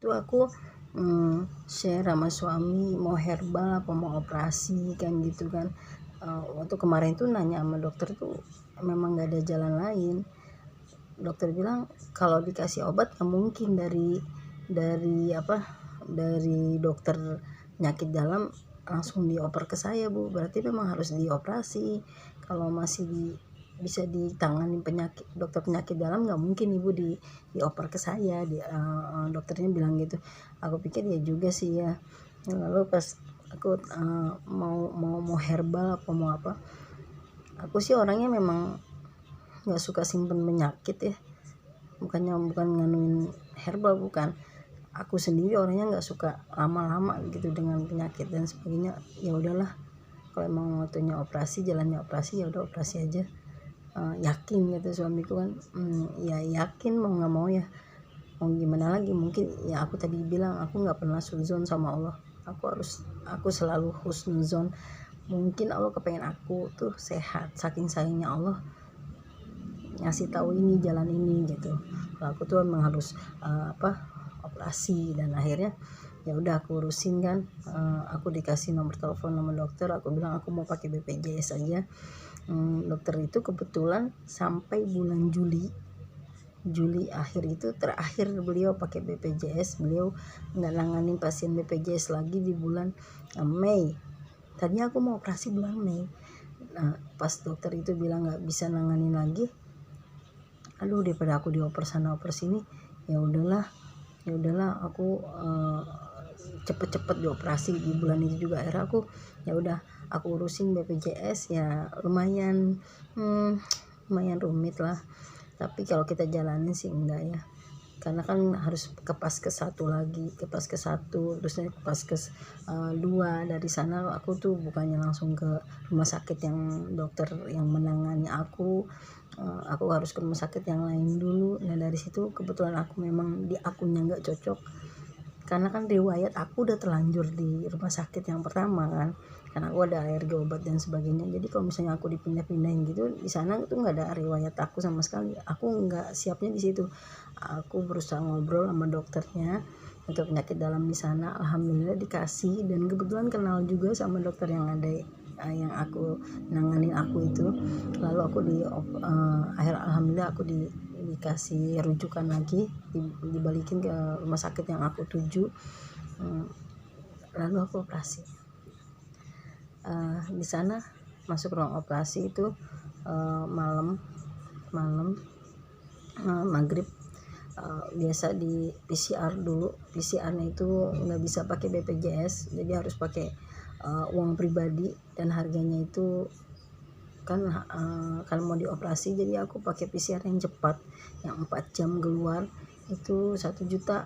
Itu aku share sama suami mau herbal apa mau operasi kan gitu kan. Waktu kemarin tuh nanya sama dokter tuh memang nggak ada jalan lain. Dokter bilang kalau dikasih obat nggak mungkin dari dokter penyakit dalam langsung dioper ke saya, Bu. Berarti memang harus dioperasi. Kalau masih bisa ditangani dokter penyakit dalam nggak mungkin Ibu dioper ke saya. Dokternya bilang gitu. Aku pikir ya juga sih ya. Lalu pas aku mau herbal apa mau apa, aku sih orangnya memang nggak suka simpen penyakit ya, bukan nganuin herbal, bukan. Aku sendiri orangnya nggak suka lama-lama gitu dengan penyakit dan sebagainya. Ya udahlah, kalau emang waktunya operasi, jalannya operasi, ya udah operasi aja. Yakin gitu suamiku kan. Ya yakin mau nggak mau ya, mau gimana lagi. Mungkin ya aku tadi bilang aku nggak pernah suudzon sama Allah. Aku selalu husnuzon. Mungkin Allah kepengen aku tuh sehat, saking sayangnya Allah ngasih tahu ini jalan ini gitu. Kalau aku tuh emang harus operasi, dan akhirnya ya udah aku urusin kan. Aku dikasih nomor telepon sama dokter, aku bilang aku mau pakai BPJS aja. Dokter itu kebetulan sampai bulan Juli akhir itu terakhir beliau pakai BPJS. Beliau nggak nanganin pasien BPJS lagi di bulan Mei. Tadinya aku mau operasi bulan Mei. Nah, pas dokter itu bilang nggak bisa nanganin lagi, aduh daripada aku dioper sana oper sini, ya udahlah aku cepet-cepet dioperasi di bulan itu juga. Akhirnya aku ya udah aku urusin BPJS. Ya lumayan rumit lah, tapi kalau kita jalanin sih enggak ya, karena kan harus ke Paskes 1 lagi, ke Paskes 1 terusnya ke Paskes 2. Dari sana aku tuh bukannya langsung ke rumah sakit yang dokter yang menangani aku harus ke rumah sakit yang lain dulu. Nah dari situ kebetulan aku memang di akunnya nggak cocok, karena kan riwayat aku udah terlanjur di rumah sakit yang pertama kan, karena aku ada alergi obat dan sebagainya. Jadi kalau misalnya aku dipindah-pindahin gitu, di sana tuh nggak ada riwayat aku sama sekali. Aku nggak siapnya di situ. Aku berusaha ngobrol sama dokternya untuk penyakit dalam di sana. Alhamdulillah dikasih, dan kebetulan kenal juga sama dokter yang ada yang aku nanganin aku itu. Lalu aku alhamdulillah aku dikasih rujukan lagi, dibalikin ke rumah sakit yang aku tuju. Lalu aku operasi. Di sana masuk ruang operasi itu malam maghrib. Biasa di PCR dulu. PCR-nya itu nggak bisa pakai BPJS, jadi harus pakai uang pribadi, dan harganya itu kan kalau mau dioperasi, jadi aku pakai PCR yang cepat, yang 4 jam keluar, itu 1.200.000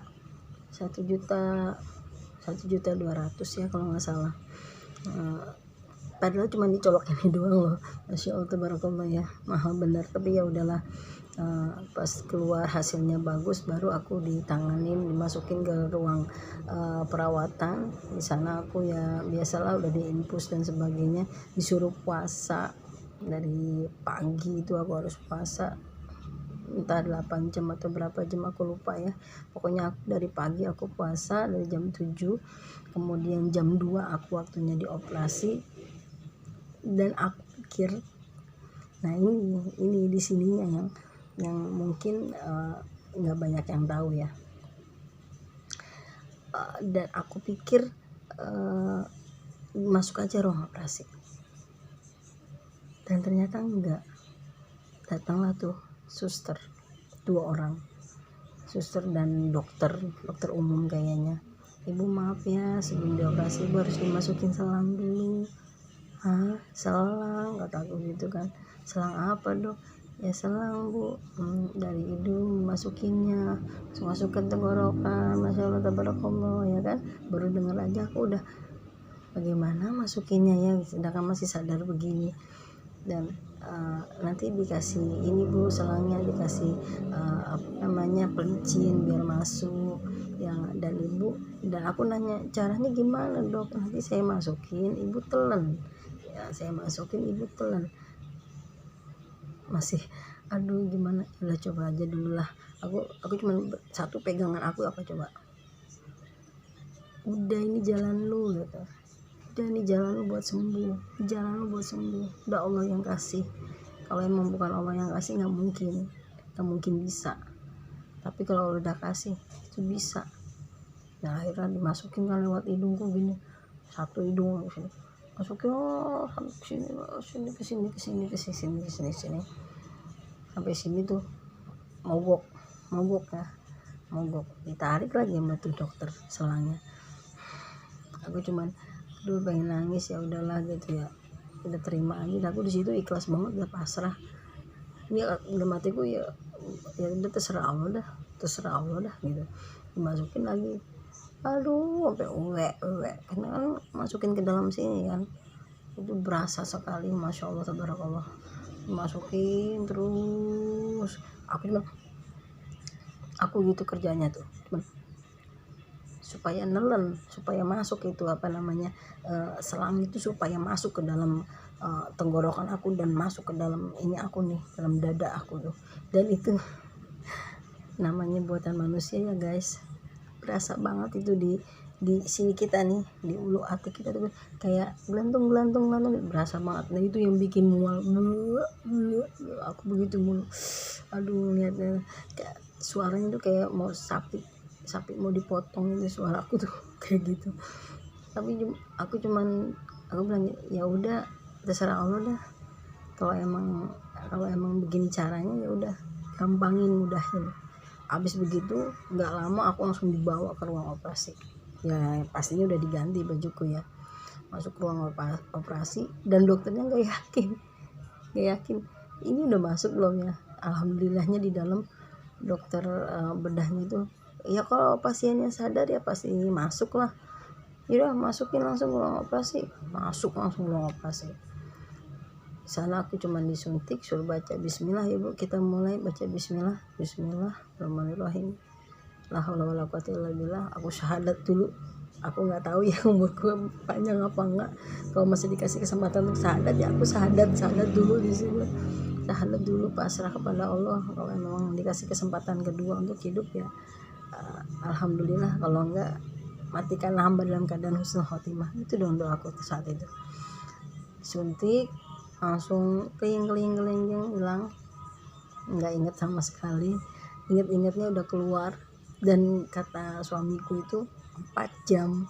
ya kalau nggak salah. Padahal cuma dicolok ini doang loh, Masya Allah tabarakallah ya, mahal bener. Tapi ya udahlah, pas keluar hasilnya bagus, baru aku ditanganin, dimasukin ke ruang perawatan. Di sana aku ya biasalah udah diinfus dan sebagainya, disuruh puasa dari pagi. Itu aku harus puasa entah 8 jam atau berapa jam aku lupa ya. Pokoknya aku dari pagi aku puasa dari jam 7, kemudian jam 2 aku waktunya dioperasi. Dan aku pikir, nah ini di sininya yang mungkin nggak banyak yang tahu ya. Dan aku pikir masuk aja ruang operasi, dan ternyata enggak. Datanglah tuh suster, 2 orang, suster dan dokter umum kayaknya. Ibu maaf ya, sebelum dioperasi ibu harus dimasukin selang dulu. Hah, selang? Kata aku gitu kan. Selang apa dok? Ya selang bu, dari hidung masukinnya, masuk ke tenggorokan. Masya Allah tabarakallah ya kan. Baru dengar aja aku udah, bagaimana masukinnya ya, sedangkan masih sadar begini. Dan nanti dikasih ini bu, selangnya dikasih pelicin biar masuk ya. Dan aku nanya caranya gimana dok, nanti saya masukin ibu telan ya, ibu telan. Masih aduh gimana, udah coba aja dulu lah. Aku cuma satu pegangan aku apa coba, udah ini jalan lu gitu, udah ini jalan lu buat sembuh, udah Allah yang kasih. Kalau emang bukan Allah yang kasih nggak mungkin bisa, tapi kalau udah kasih itu bisa. Nah akhirnya dimasukin kan lewat hidungku gini, satu hidung sini masukin sampai ke sini sampai sini tuh mogok ditarik lagi sama tuh dokter selangnya. Aku cuman dulu pengen nangis, ya udahlah gitu ya, udah terima aja. Aku di situ ikhlas banget, udah pasrah. Ini udah matiku ya udah terserah Allah dah gitu. Dimasukin lagi, aduh sampai uwe karena kan masukin ke dalam sini kan, itu berasa sekali, masya Allah tabarakallah. Dimasukin terus, aku gitu kerjanya tuh cuman supaya nelen, supaya masuk itu selang itu, supaya masuk ke dalam tenggorokan aku dan masuk ke dalam ini aku nih, dalam dada aku tuh. Dan itu namanya buatan manusia ya guys, berasa banget itu di sini kita nih, di ulu hati kita tuh kayak gelantung berasa banget. Nah itu yang bikin mual, aku begitu mulu. Aduh lihatnya kayak suaranya tuh kayak mau sapi mau dipotong itu suara aku tuh kayak gitu. Tapi aku bilang ya udah terserah Allah dah, kalau emang begini caranya ya udah, gampangin, mudahin. Habis begitu nggak lama aku langsung dibawa ke ruang operasi. Ya pastinya udah diganti bajuku ya, masuk ruang operasi dan dokternya nggak yakin ini udah masuk belum ya. Alhamdulillahnya di dalam dokter bedahnya itu ya, kalau pasiennya sadar ya pasti masuk lah. Yaudah masukin langsung ruang operasi, ruang operasi. Di sana aku cuma disuntik, suruh baca bismillah ya Bu, kita mulai baca bismillahirrahmanirrahim, la haula wala quwwata illa billah. Aku syahadat dulu, aku nggak tahu ya umurku panjang apa enggak. Kalau masih dikasih kesempatan untuk syahadat ya aku syahadat dulu di sini, syahadat dulu, pasrah kepada Allah. Kalau memang dikasih kesempatan kedua untuk hidup ya alhamdulillah, kalau enggak matikan hamba dalam keadaan husnul khotimah. Itu dong doaku saat itu. Suntik langsung keling hilang, nggak inget sama sekali. Ingatnya udah keluar, dan kata suamiku itu 4 jam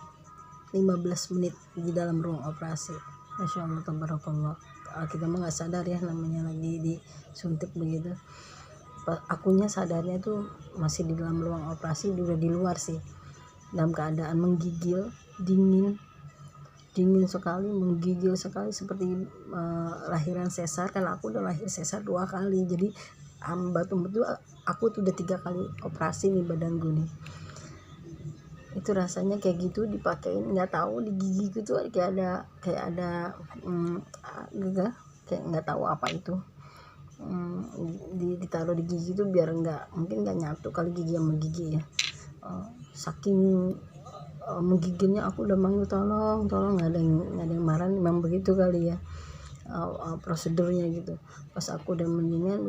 15 menit di dalam ruang operasi. Masya Allah tabarakallah, kita mah nggak sadar ya, namanya lagi disuntik begitu. Akunya sadarnya tuh masih di dalam ruang operasi, udah di luar sih, dalam keadaan menggigil, dingin sekali, menggigil sekali, seperti lahiran sesar. Kan aku udah lahir sesar 2 kali, jadi betul aku tuh udah 3 kali operasi nih badanku nih. Itu rasanya kayak gitu, dipakein, nggak tahu di gigi gitu kayak ada gitu, kayak nggak tahu apa itu, ditaruh di gigi itu biar mungkin nggak nyatu kali gigi sama gigi ya. Saking menggigilnya aku udah manggil tolong, nggak ada yang marah, memang begitu kali ya prosedurnya gitu. Pas aku udah mendingan,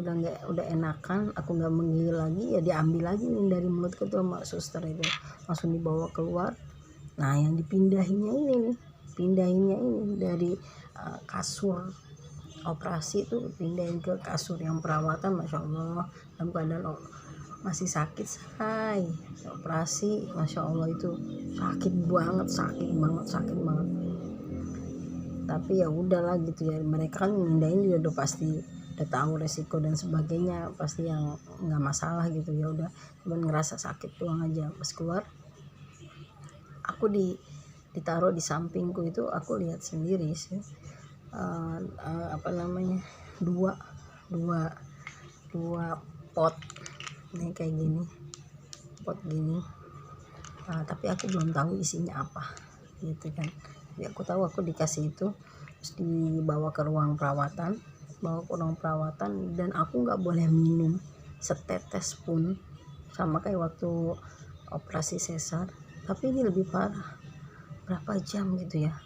udah enakan, aku nggak menggigil lagi, ya diambil lagi nih dari mulutku tuh sama suster itu, langsung dibawa keluar. Nah yang dipindahinnya ini dari kasur operasi itu pindahin ke kasur yang perawatan. Masya Allah, dalam keadaan masih sakit operasi. Masya Allah itu sakit banget. Tapi ya udahlah gitu ya, mereka kan mindahin juga udah pasti udah tahu resiko dan sebagainya, pasti yang nggak masalah gitu. Ya udah, cuman ngerasa sakit doang aja. Pas keluar aku ditaruh di sampingku itu, aku lihat sendiri sih dua pot nih kayak gini, pot gini. Tapi aku belum tahu isinya apa gitu kan. Jadi aku tahu aku dikasih itu, terus dibawa ke ruang perawatan, dan aku nggak boleh minum setetes pun, sama kayak waktu operasi sesar. Tapi ini lebih parah, berapa jam gitu ya,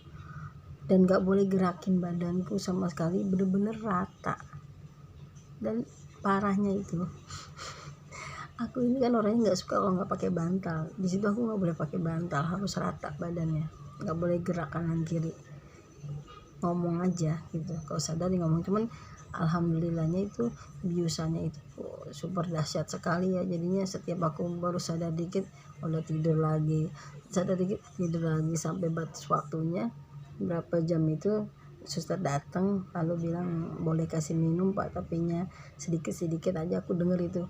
dan nggak boleh gerakin badanku sama sekali, bener-bener rata. Dan parahnya itu Aku ini kan orangnya nggak suka kalau nggak pakai bantal. Di situ aku nggak boleh pakai bantal, harus rata badannya, nggak boleh gerak kanan kiri, ngomong aja gitu. Kalau sadar ngomong, cuman alhamdulillahnya itu biusannya itu super dahsyat sekali ya. Jadinya setiap aku baru sadar dikit udah tidur lagi, sadar dikit tidur lagi, sampai batas waktunya berapa jam itu suster datang lalu bilang boleh kasih minum pak, tapinya sedikit aja. Aku denger itu,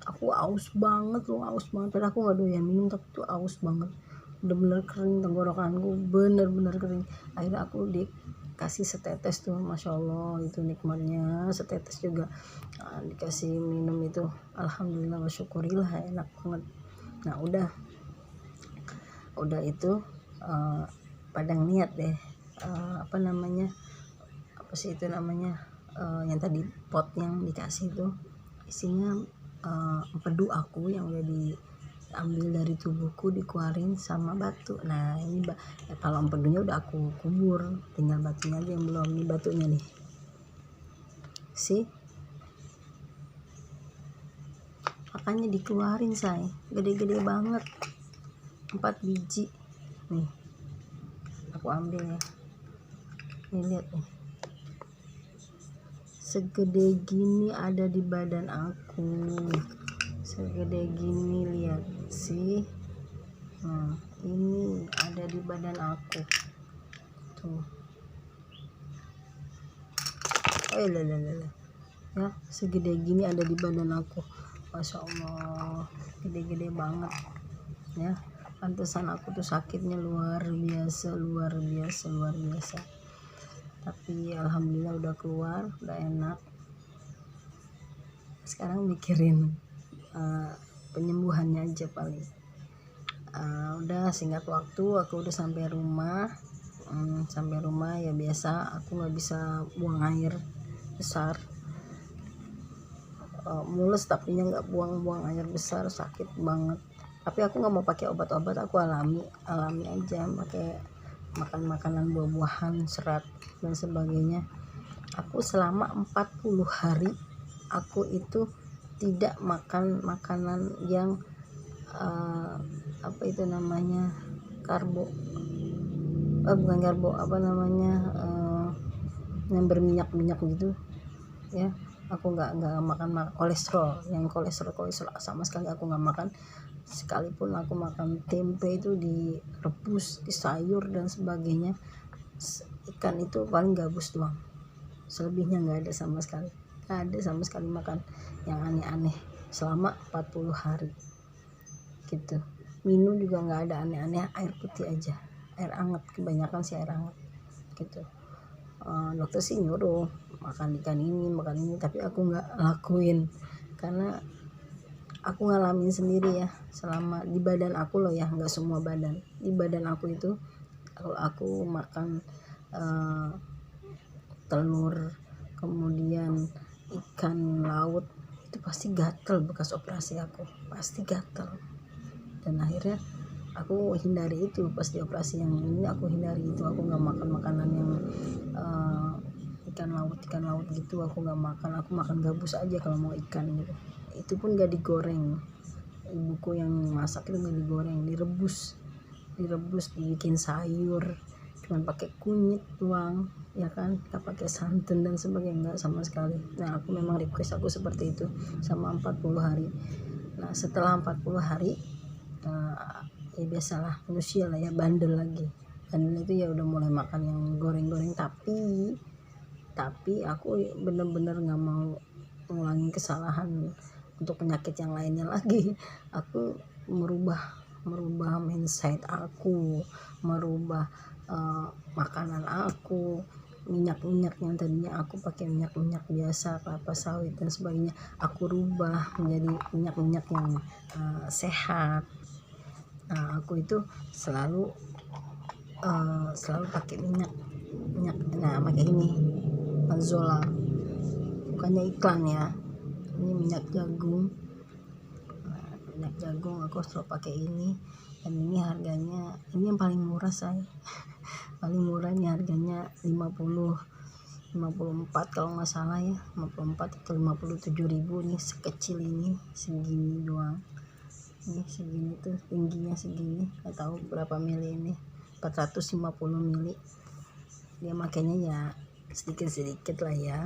aku aus banget loh, aus banget. Padahal aku nggak doyan minum, tapi tuh aus banget, udah bener kering tenggorokanku, bener-bener kering. Akhirnya aku dikasih setetes tuh, masya Allah itu nikmatnya setetes juga. Dikasih minum itu, alhamdulillah wa syukurillah, enak banget. Nah udah itu padang niat deh, apa namanya, apa sih itu namanya, yang tadi pot yang dikasih itu isinya empedu aku yang udah diambil dari tubuhku, dikeluarin sama batu. Nah ini kalau empedunya udah aku kubur, tinggal batunya aja yang belum. Ini batunya nih sih, makanya dikeluarin say, gede-gede banget, 4 biji nih aku ambil ya. Nih lihat nih, segede gini ada di badan aku, segede gini, lihat sih. Nah ini ada di badan aku tuh. Oh lele ya, segede gini ada di badan aku, masya Allah, gede-gede banget ya. Pantesan aku tuh sakitnya luar biasa, tapi alhamdulillah udah keluar, udah enak. Sekarang mikirin penyembuhannya aja paling. Udah singkat waktu aku udah sampai rumah. Sampai rumah ya biasa, aku nggak bisa buang air besar, mules tapi nggak buang air besar, sakit banget. Tapi aku nggak mau pakai obat-obat, aku alami aja, pakai makan makanan, buah-buahan, serat dan sebagainya. Aku selama 40 hari aku itu tidak makan makanan yang apa itu namanya, karbo, bukan karbo, apa namanya, yang berminyak gitu ya. Aku nggak makan kolesterol, yang kolesterol sama sekali aku nggak makan. Sekalipun aku makan tempe itu direbus, di sayur dan sebagainya, ikan itu paling gabus doang, selebihnya nggak ada sama sekali, makan yang aneh-aneh selama 40 hari gitu. Minum juga nggak ada aneh-aneh, air putih aja, air hangat, kebanyakan sih air hangat gitu. Dokter sih nyuruh makan ikan ini, tapi aku nggak lakuin karena aku ngalamin sendiri ya, selama di badan aku loh ya, nggak semua badan, di badan aku itu kalau aku makan telur kemudian ikan laut itu pasti gatel, bekas operasi aku pasti gatel. Dan akhirnya aku hindari itu, pas di operasi yang ini aku hindari itu, aku nggak makan makanan yang ikan laut gitu, aku nggak makan. Aku makan gabus aja kalau mau ikan gitu, itu pun nggak digoreng. Ibuku yang masak itu nggak digoreng, direbus dibikin sayur, cuman pakai kunyit doang ya kan, nggak pakai santan dan sebagainya, nggak sama sekali. Nah aku memang request aku seperti itu sama 40 hari. Nah setelah 40 hari ya biasalah manusia lah ya, bandel itu ya, udah mulai makan yang goreng-goreng. Tapi aku bener-bener nggak mau ngulangin kesalahan untuk penyakit yang lainnya lagi. Aku merubah mindset aku, merubah makanan aku. Minyak yang tadinya aku pakai minyak biasa, kelapa sawit dan sebagainya, aku rubah menjadi minyak yang sehat. Nah aku itu selalu pakai minyak, nah pakai ini Mazola, bukannya iklan ya, ini minyak jagung. Aku selalu pakai ini, dan ini harganya, ini yang paling murah saya paling murah, ini harganya 50 54 kalau nggak salah ya, 54 atau 57.000 nih, sekecil ini, segini doang. Ini segini tuh, tingginya segini, nggak tahu berapa mili ini, 450 mili. Dia makanya ya sedikit-sedikit lah ya.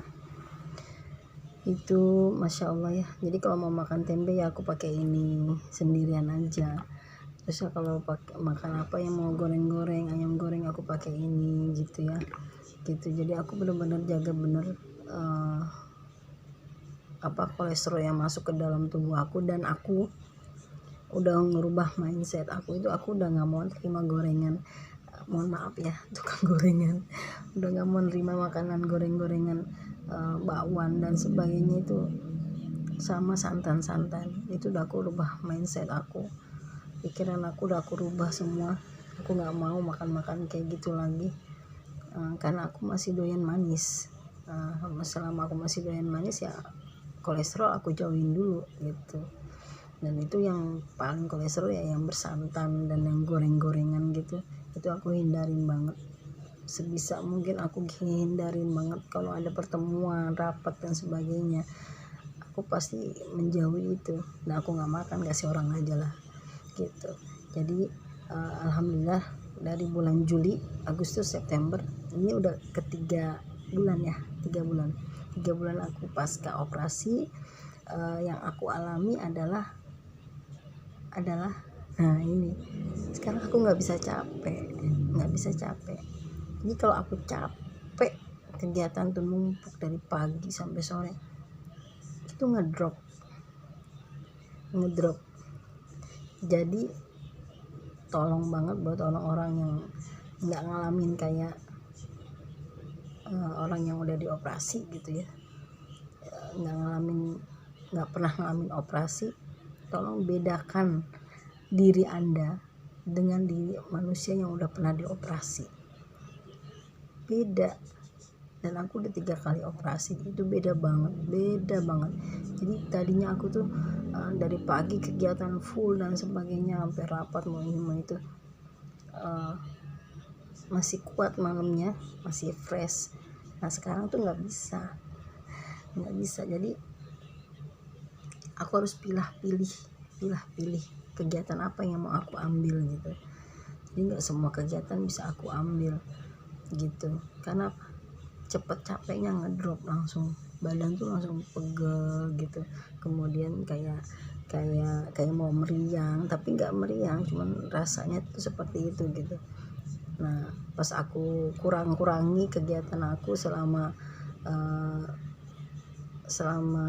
Itu masya Allah ya. Jadi kalau mau makan tempe ya aku pakai ini sendirian aja. Terus ya kalau makan apa yang mau goreng-goreng, ayam goreng, aku pakai ini gitu ya. Gitu. Jadi aku benar-benar jaga bener kolesterol yang masuk ke dalam tubuh aku, dan aku udah ngerubah mindset aku itu. Aku udah nggak mau terima gorengan, mohon maaf ya tukang gorengan, udah nggak mau nerima makanan goreng-gorengan, bakwan dan sebagainya itu, sama santan-santan itu. Udah aku rubah mindset aku, pikiran aku udah aku rubah semua. Aku nggak mau makan kayak gitu lagi, karena aku masih doyan manis. Selama aku masih doyan manis ya kolesterol aku jauhin dulu gitu. Dan itu yang paling kolesterol ya yang bersantan dan yang goreng-gorengan gitu, itu aku hindarin banget. Sebisa mungkin aku hindarin banget. Kalau ada pertemuan, rapat dan sebagainya, aku pasti menjauhi itu. Nah aku nggak makan, kasih orang aja lah gitu. Jadi alhamdulillah dari bulan Juli, Agustus, September ini udah ketiga bulan ya, 3 bulan aku pasca operasi. Yang aku alami adalah nah ini sekarang aku nggak bisa capek. Jadi kalau aku capek, kegiatan tuh numpuk dari pagi sampai sore, itu ngedrop. Jadi tolong banget buat orang-orang yang nggak ngalamin kayak orang yang udah dioperasi gitu ya, nggak pernah ngalamin operasi. Tolong bedakan diri Anda dengan diri manusia yang udah pernah dioperasi. Beda. Dan aku udah 3 kali operasi, itu beda banget. Jadi tadinya aku tuh dari pagi kegiatan full dan sebagainya, sampai rapat mau ini mau itu, masih kuat malamnya, masih fresh. Nah sekarang tuh nggak bisa. Jadi aku harus pilih kegiatan apa yang mau aku ambil gitu. Jadi nggak semua kegiatan bisa aku ambil gitu, karena cepet capeknya ngedrop langsung, badan tuh langsung pegel gitu. Kemudian kayak mau meriang, tapi nggak meriang, cuman rasanya tuh seperti itu gitu. Nah pas aku kurangi kegiatan aku selama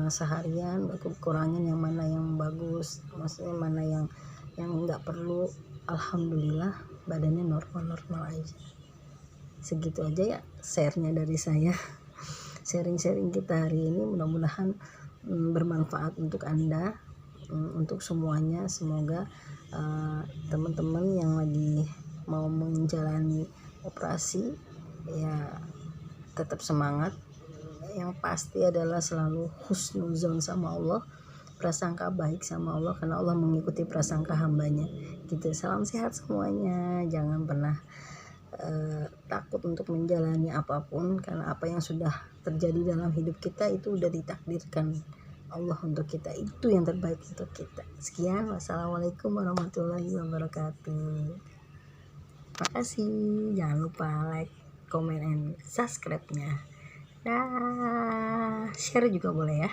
seharian, aku kurangin yang mana yang bagus, maksudnya mana yang nggak perlu. Alhamdulillah badannya normal aja. Segitu aja ya share-nya dari saya. Sharing kita hari ini mudah-mudahan bermanfaat untuk Anda, untuk semuanya. Semoga teman-teman yang lagi mau menjalani operasi ya tetap semangat. Yang pasti adalah selalu husnuzon sama Allah, prasangka baik sama Allah, karena Allah mengikuti prasangka hambanya gitu. Salam sehat semuanya. Jangan pernah takut untuk menjalani apapun, karena apa yang sudah terjadi dalam hidup kita itu udah ditakdirkan Allah untuk kita, itu yang terbaik untuk kita. Sekian, wassalamualaikum warahmatullahi wabarakatuh. Makasih, jangan lupa like, comment, and subscribe-nya. Dah, share juga boleh ya.